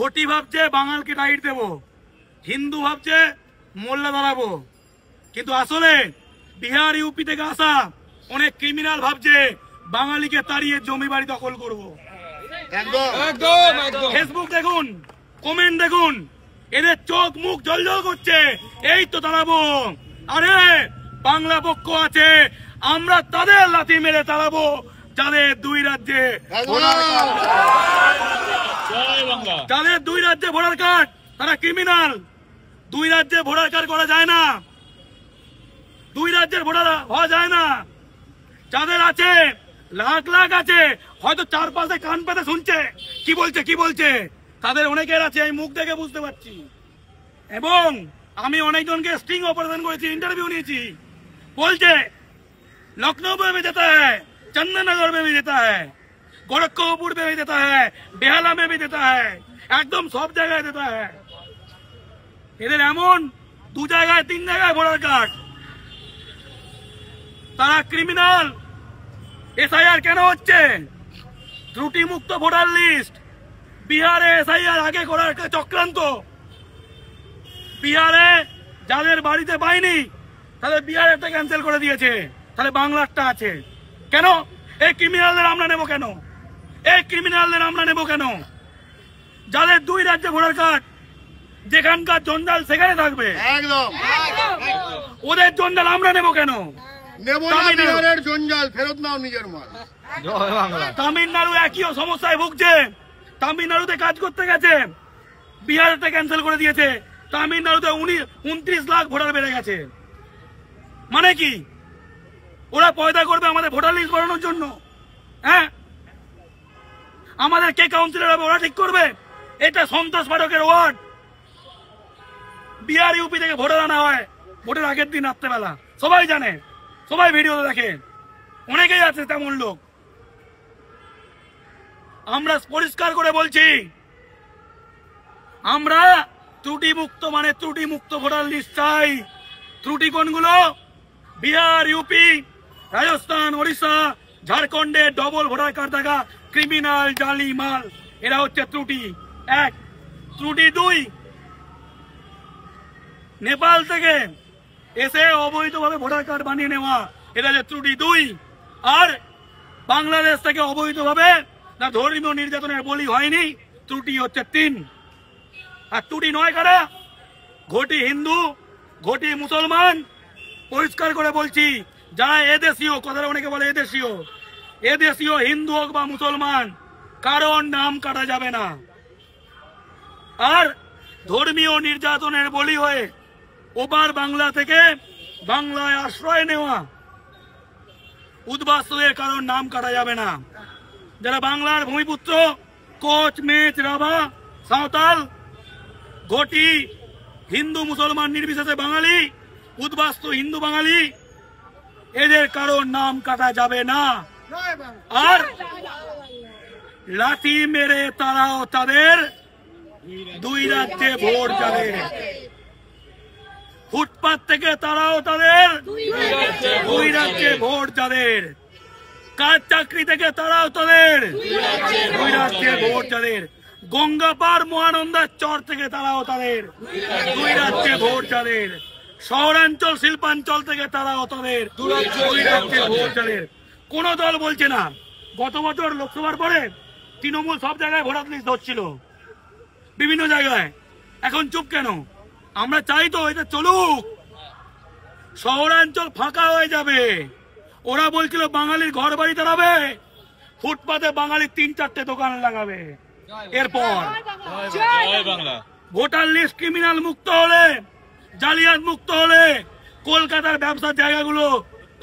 ঘটি ভাবছে বাঙালকে টাইট দেবো, হিন্দু ভাবছে মোল্লা দাঁড়াবো, কিন্তু আসলে বিহার ইউপি থেকে আসা অনেক ক্রিমিনাল ভাবছে বাঙালিকে তাড়িয়ে জমি বাড়ি দখল করবো। ফেসবুক দেখুন, কমেন্ট দেখুন, এদের চোখ মুখ জলজল করছে, এই তো তাড়াবো। আরে বাংলা পক্ষ আছে, আমরা তাদের লাথি মেরে তাড়াবো যাদের দুই রাজ্যে ভোটার কার্ড, তারা ক্রিমিনাল। দুই রাজ্যে ভোটার কার্ড করা যায় না, দুই রাজ্যের ভোটার হওয়া যায় না। যাদের আছে লাখ লাখ আছে, হয়তো চারপাশে কান পেতে শুনছে কি বলছে, তাদের অনেকের আছে, আমি মুখ দেখে বুঝতে পারছি। এবং আমি অনেকজনকে স্টিং অপারেশন করেছি, ইন্টারভিউ নিয়েছি, বলছে लखनऊ में भी देता है, चंदननगर में भी देता है, गोरखपुर में भी देता है, बेहाला में भी देता है, एकदम सब जगह देता है। এদের এমন দু জায়গায় তিন জায়গায় ভোটার কার্ড, তারা ক্রিমিনাল। এসআইআর কেন হচ্ছে? ত্রুটি মুক্ত ভোটার লিস্ট। বিহারে এসআইআর আগে করার চক্রান্ত। বিহারে যাদের বাড়িতে পায়নি তাদের বিহারেরটা ক্যান্সেল করে দিয়েছে, তাহলে বাংলারটা আছে কেন? এই ক্রিমিনালদের আমরা নেব কেন? এই ক্রিমিনালদের আমরা নেব কেন? যাদের দুই রাজ্যে ভোটার কার্ড, যেখানকার জঞ্জাল সেখানে থাকবে, ওদের জঞ্জাল আমরা নেব কেন? জঞ্জাল ফেরত নাও নিজের মাল। তামিলনাড়ু একই সমস্যায় ভুগছে, তামিলনাড়ুতে কাজ করতে গেছে, বিহারেতে ক্যান্সেল করে দিয়েছে। তামিলনাড়ুতে 29 লাখ ভোটার বেড়ে গেছে। মানে কি? ওরা পয়দা করবে আমাদের ভোটার লিস্ট বাড়ানোর জন্য? হ্যাঁ, আমাদের কে কাউন্সিলর হবে ওরা ঠিক করবে? এটা সন্তোষ পাঠকের ওয়ার্ড। বিহার ইউপি থেকে ভোটার আনা হয় ভোটের আগের দিন রাত্রেবেলা, সবাই জানে, সবাই ভিডিও দেখে, অনেকেই আছে তেমন লোক। আমরা পরিষ্কার করে বলছি, আমরা ত্রুটি মুক্ত মানে ত্রুটি মুক্ত ভোটার লিস্ট চাই। ত্রুটি কোনগুলো? বিহার, ইউপি, রাজস্থান, ওড়িশা, ঝাড়খণ্ডে ডবল ভোটার কার্ড থাকা ক্রিমিনাল, জালি মাল, এরা হচ্ছে ত্রুটি এক। ত্রুটি দুই, নেপাল থেকে এসে অবৈধভাবে ভোটার কার্ড বানিয়ে নেওয়া, এটা হচ্ছে ত্রুটি দুই। আর বাংলাদেশ থেকে অবৈধভাবে না ধর্মীয় নির্যাতনের বলি হয়নি, ত্রুটি হচ্ছে তিন। আর ত্রুটি নয় কারা? ঘটি হিন্দু, ঘটি মুসলমান। পরিষ্কার করে বলছি, যারা এদেশীয়, কথাটা অনেকে বলে এদেশীয় হিন্দু হোক বা মুসলমান, কারণ নাম কাটা যাবে না। আর ধর্মীয় নির্যাতনের বলি হয়ে ওপার বাংলা থেকে বাংলায় আশ্রয় নেওয়া উদ্বাস্তুদের কারণ নাম কাটা যাবে না। যারা বাংলার ভূমিপুত্র, কোচ, মেচ, রাভা, সাঁওতাল, ঘটি, হিন্দু মুসলমান নির্বিশেষে বাঙালি, উদ্বাস্তু হিন্দু বাঙালি, এদের কারণ নাম কাটা যাবে না। আর লাঠি মেরে তারাও তাদের দুই রাজ্যে ভোট যাদের, ফুটপাত থেকে তারাও তাদের দুই রাজ্যে ভোট যাদের, কাজ চাকরি থেকে তারাও তাদের দুই রাজ্যে ভোট যাদের, গঙ্গাপাড় মহানন্দার চর থেকে তারাও তাদের দুই রাজ্যে ভোট যাদের, শহরাঞ্চল শিল্পাঞ্চল থেকে তারাও তাদের দুই রাজ্যে ভোট যাদের। কোন দল বলছে না। গত বছর লোকসভার পরে তৃণমূল সব জায়গায় ভোটার লিস্ট ধরছিল বিভিন্ন জায়গায়, এখন চুপ কেন? আমরা চাই তো এটা চলুক, শহরাঞ্চল ফাঁকা হয়ে যাবে। ওরা বলছিল বাঙালির ঘর বাড়ি দাঁড়াবে, ফুটপাতে বাঙালির 3-4টে দোকান লাগাবে। এরপর ভোটার লিস্ট ক্রিমিনাল মুক্ত হলে, জালিয়াত মুক্ত হলে কলকাতার ব্যবসার জায়গাগুলো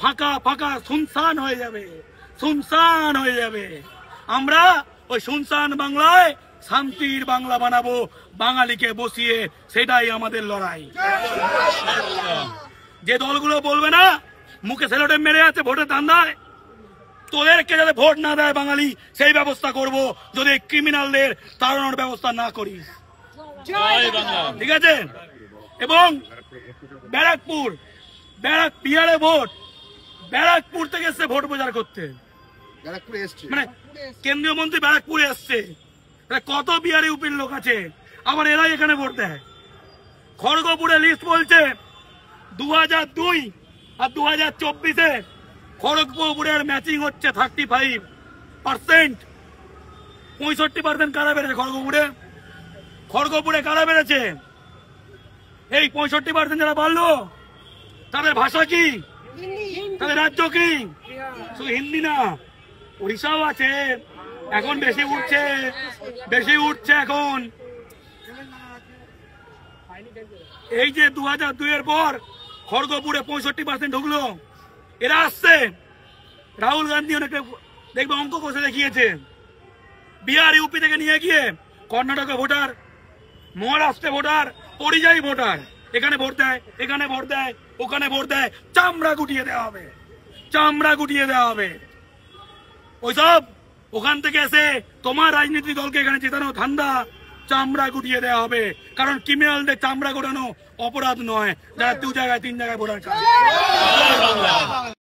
ফাঁকা ফাঁকা শুনশান হয়ে যাবে, শুনশান হয়ে যাবে। আমরা ওই শুনশান বাংলায় শান্তির বাংলা বানাবো, বাঙালিকে বসিয়ে, সেটাই আমাদের লড়াই। যে দলগুলো বলবে না মুখে সেলোটেপ মেরে আছে ভোটের ধান্দায়, তোদেরকে যাতে ভোট না দেয় বাঙালি, সেই ব্যবস্থা করব যদি ক্রিমিনালদের তাড়ানোর ব্যবস্থা না করিস। ঠিক আছে? এবং ব্যারাকপুর, বিহারে ভোট, ব্যারাকপুর থেকে এসছে ভোট প্রচার করতে, মানে কেন্দ্রীয় মন্ত্রী ব্যারাকপুরে এসছে, কত বিহার ইউপির লোক আছে, আবার এরাই এখানে ভোট দেয়। খড়গপুরে লিস্ট বলছে 2002 আর 2024-এ খড়গপুরের ম্যাচিং হচ্ছে 35%। 65% কারা বেড়েছে খড়গপুরে কারা বেড়েছে? এই 65% যারা বাড়লো তাদের ভাষা কি, তাদের রাজ্য কি? শুধু হিন্দি না, উড়িষ্যাও আছে, এখন বেশি উঠছে এখন। এই যে 2002-এর পর খড়গপুরে 65% ঢুকলো, এরা আসছে। রাহুল গান্ধী অনেকটা দেখবে অঙ্ক কষে দেখিয়েছে। বিহার ইউপি থেকে নিয়ে গিয়ে কর্ণাটকে ভোটার, মহারাষ্ট্রে ভোটার, পরিযায়ী ভোটার, এখানে ভোট দেয়, এখানে ভোট দেয়, ওখানে ভোট দেয়, চামড়া গুটিয়ে দেওয়া হবে। ওইসব ওখান থেকে এসে তোমার রাজনীতি দলকে এখানে জেতানো ধান্দা, চামড়া গুটিয়ে দেওয়া হবে। কারণ ক্রিমিনালদের চামড়া গোটানো অপরাধ নয়, যারা 2 জায়গায় 3 জায়গায় ভোটার।